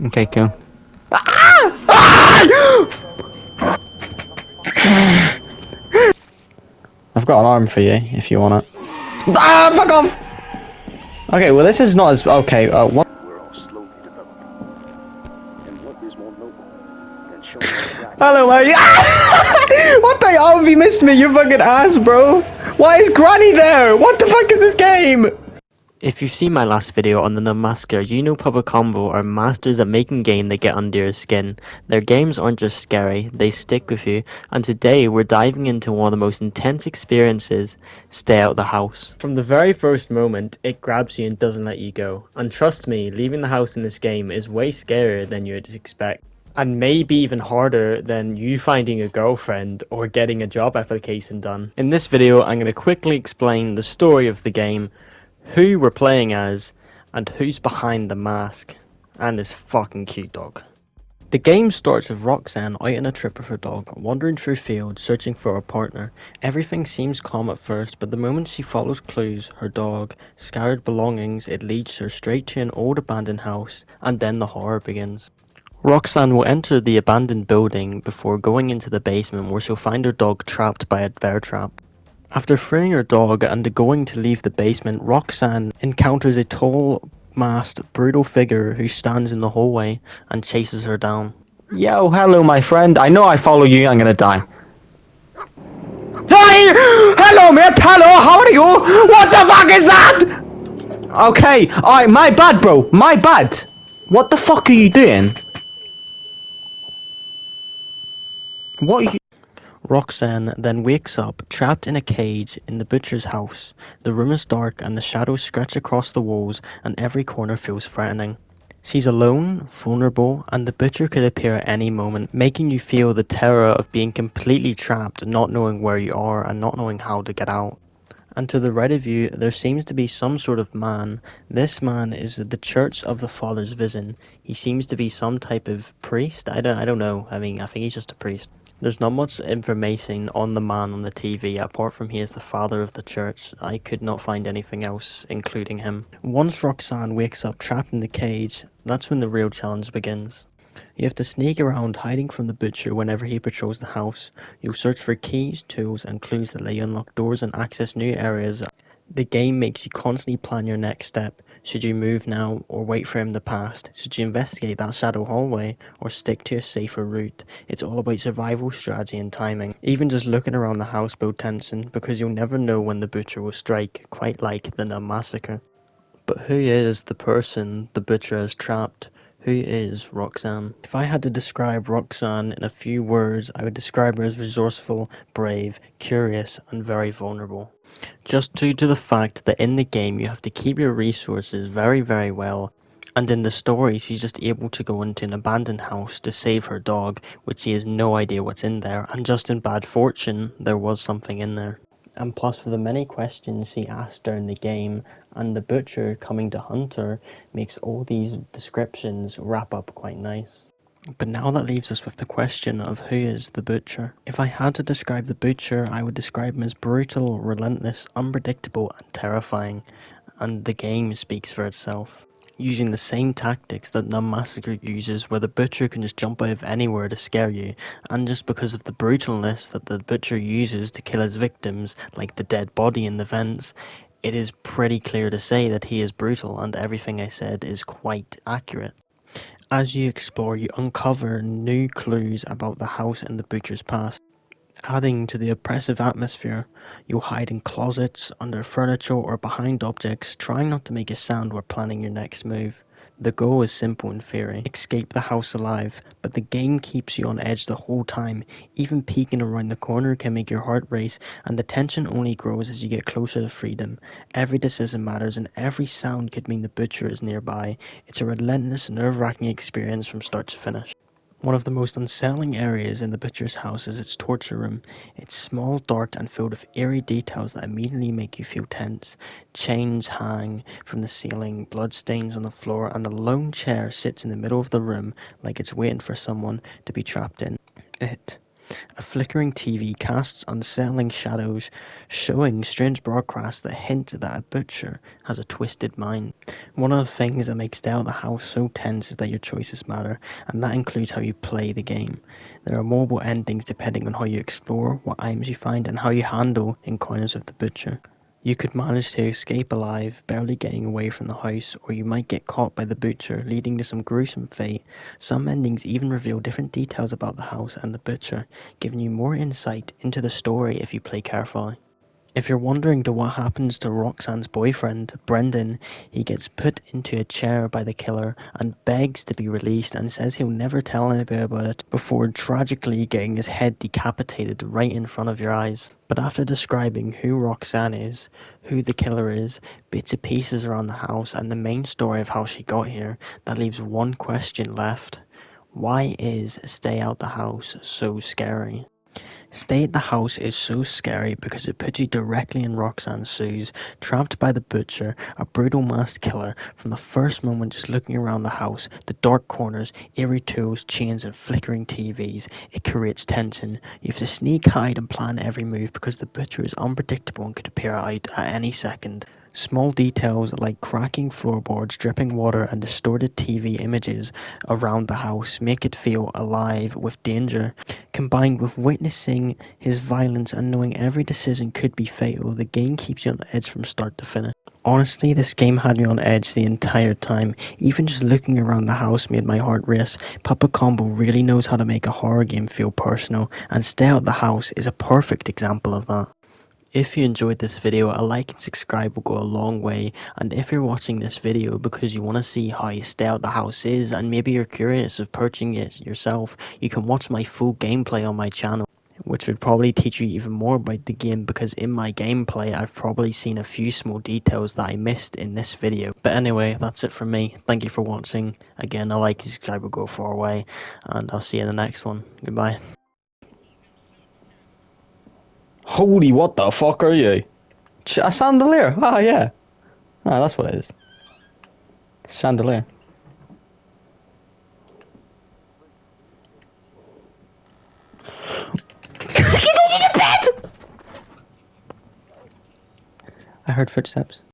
Okay, cool. I've got an arm for you if you want it. Ah, fuck off! Okay, well this is not as okay. What? We're all slowly developing. And what is more noble than showing our gratitude? Hello, mate. What the? Oh, have you missed me? You fucking ass, bro. Why is Granny there? What the fuck is this game? If you've seen my last video on the Numbmasker, you know Public Combo are masters at making games that get under your skin. Their games aren't just scary, they stick with you, and today we're diving into one of the most intense experiences, Stay Out the House. From the very first moment, it grabs you and doesn't let you go. And trust me, leaving the house in this game is way scarier than you'd expect. And maybe even harder than you finding a girlfriend or getting a job application done. In this video, I'm going to quickly explain the story of the game, who we're playing as, and who's behind the mask, and this fucking cute dog. The game starts with Roxanne out on a trip with her dog, wandering through fields, searching for a partner. Everything seems calm at first, but the moment she follows clues, her dog, scattered belongings, it leads her straight to an old abandoned house, and then the horror begins. Roxanne will enter the abandoned building before going into the basement where she'll find her dog trapped by a bear trap. After freeing her dog and going to leave the basement, Roxanne encounters a tall, masked, brutal figure who stands in the hallway and chases her down. Yo, hello my friend. I know I follow you, I'm gonna die. Hi! Hello mate, hello, how are you? What the fuck is that? Okay, alright, my bad bro, my bad. What the fuck are you doing? What are you... Roxanne then wakes up, trapped in a cage in the butcher's house. The room is dark and the shadows stretch across the walls and every corner feels threatening. She's alone, vulnerable, and the butcher could appear at any moment, making you feel the terror of being completely trapped, not knowing where you are and not knowing how to get out. And to the right of you, there seems to be some sort of man. This man is the Church of the Father's Vision. He seems to be some type of priest. I don't know. I think he's just a priest. There's not much information on the man on the TV apart from he is the father of the church. I could not find anything else including him. Once Roxanne wakes up trapped in the cage, that's when the real challenge begins. You have to sneak around hiding from the butcher whenever he patrols the house. You'll search for keys, tools and clues that let you unlock doors and access new areas. The game makes you constantly plan your next step. Should you move now or wait for him to pass? Should you investigate that shadow hallway or stick to a safer route? It's all about survival, strategy and timing. Even just looking around the house builds tension because you'll never know when the butcher will strike, quite like the Numb Massacre. But who is the person the butcher has trapped? Who is Roxanne? If I had to describe Roxanne in a few words, I would describe her as resourceful, brave, curious, and very vulnerable. Just due to the fact that in the game you have to keep your resources very, very well, and in the story she's just able to go into an abandoned house to save her dog, which she has no idea what's in there, and just in bad fortune, there was something in there. And plus for the many questions she asked during the game, and the butcher coming to hunt her, makes all these descriptions wrap up quite nice. But now that leaves us with the question of who is the butcher. If I had to describe the butcher, I would describe him as brutal, relentless, unpredictable and terrifying, and the game speaks for itself. Using the same tactics that Numb Massacre uses, where the butcher can just jump out of anywhere to scare you, and just because of the brutalness that the butcher uses to kill his victims, like the dead body in the vents, it is pretty clear to say that he is brutal, and everything I said is quite accurate. As you explore, you uncover new clues about the house and the butcher's past. Adding to the oppressive atmosphere, you'll hide in closets, under furniture or behind objects, trying not to make a sound while planning your next move. The goal is simple in theory, escape the house alive, but the game keeps you on edge the whole time. Even peeking around the corner can make your heart race, and the tension only grows as you get closer to freedom. Every decision matters and every sound could mean the butcher is nearby. It's a relentless, nerve-wracking experience from start to finish. One of the most unsettling areas in the butcher's house is its torture room. It's small, dark, and filled with eerie details that immediately make you feel tense. Chains hang from the ceiling, blood stains on the floor, and a lone chair sits in the middle of the room like it's waiting for someone to be trapped in it. A flickering TV casts unsettling shadows, showing strange broadcasts that hint that a butcher has a twisted mind. One of the things that makes Stay Out the House so tense is that your choices matter, and that includes how you play the game. There are multiple endings depending on how you explore, what items you find, and how you handle encounters with the butcher. You could manage to escape alive, barely getting away from the house, or you might get caught by the butcher, leading to some gruesome fate. Some endings even reveal different details about the house and the butcher, giving you more insight into the story if you play carefully. If you're wondering to what happens to Roxanne's boyfriend, Brendan, he gets put into a chair by the killer and begs to be released and says he'll never tell anybody about it before tragically getting his head decapitated right in front of your eyes. But after describing who Roxanne is, who the killer is, bits and pieces around the house, and the main story of how she got here, that leaves one question left. Why is Stay Out the House so scary? Stay at the House is so scary because it puts you directly in Roxanne's shoes, trapped by the butcher, a brutal masked killer. From the first moment just looking around the house, the dark corners, eerie tools, chains and flickering TVs, it creates tension. You have to sneak, hide and plan every move because the butcher is unpredictable and could appear out at any second. Small details like cracking floorboards, dripping water, and distorted TV images around the house make it feel alive with danger. Combined with witnessing his violence and knowing every decision could be fatal, the game keeps you on edge from start to finish. Honestly, this game had me on edge the entire time. Even just looking around the house made my heart race. Papa Combo really knows how to make a horror game feel personal, and Stay Out the House is a perfect example of that. If you enjoyed this video, a like and subscribe will go a long way, and if you're watching this video because you want to see how Stay Out the House is and maybe you're curious of purchasing it yourself, you can watch my full gameplay on my channel, which would probably teach you even more about the game because in my gameplay I've probably seen a few small details that I missed in this video. But anyway, that's it from me. Thank you for watching. Again, a like and subscribe will go far away, and I'll see you in the next one. Goodbye. Holy, what the fuck are you? A chandelier? Ah, yeah. Ah, that's what it is. Chandelier. I heard footsteps.